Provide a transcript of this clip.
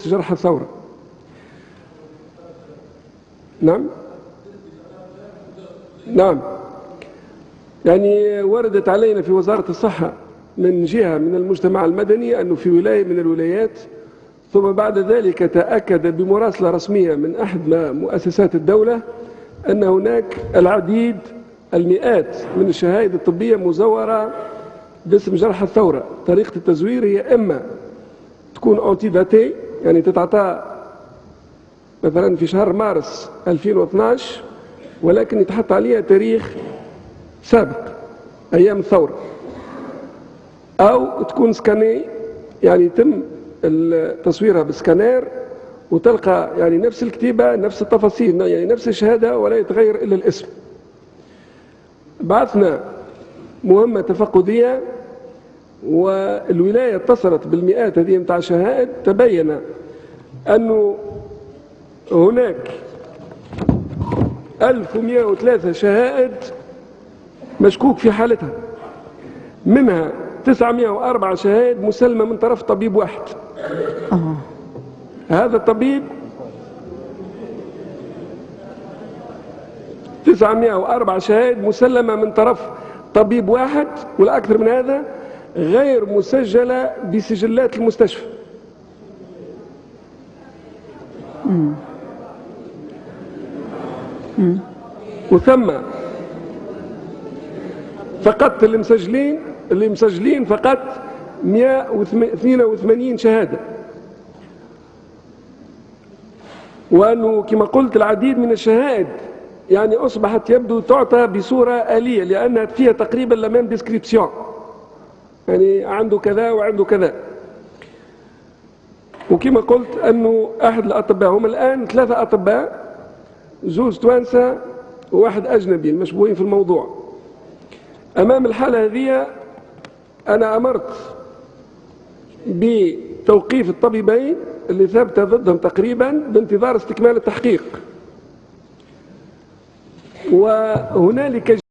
جرح الثورة. نعم، يعني وردت علينا في وزارة الصحة من جهة من المجتمع المدني أنه في ولاية من الولايات، ثم بعد ذلك تأكد بمراسلة رسمية من أحد مؤسسات الدولة أن هناك العديد المئات من الشهائد الطبية مزورة باسم جرح الثورة. طريقة التزوير هي إما تكون أنتي داتي، يعني تتعطى مثلا في شهر مارس 2012، ولكن يتحط عليها تاريخ سابق أيام الثورة، أو تكون سكاني، يعني يتم تصويرها بسكانير وتلقى يعني نفس الكتيبة نفس التفاصيل، يعني نفس الشهادة ولا يتغير إلا الاسم. بعثنا مهمة تفقدية والولاية اتصلت بالمئات هذه متاع شهائد، تبين أنه هناك 1103 شهائد مشكوك في حالتها، منها 904 شهائد مسلمة من طرف طبيب واحد. هذا الطبيب 904 شهائد مسلمة من طرف طبيب واحد، والأكثر من هذا غير مسجلة بسجلات المستشفى. وثم فقط اللي مسجلين فقط 182 شهادة، وأنه كما قلت العديد من الشهائد يعني أصبحت يبدو تعطى بصورة آلية، لأنها فيها تقريبا لمام ديسكريبسيون، يعني عنده كذا وعنده كذا. وكما قلت أنه أحد الأطباء، هم الآن 3 أطباء، 2 توانسة وواحد أجنبي المشبوهين في الموضوع. أمام الحالة هذه أنا أمرت بتوقيف الطبيبين اللي ثبت ضدهم تقريبا بانتظار استكمال التحقيق. وهنالك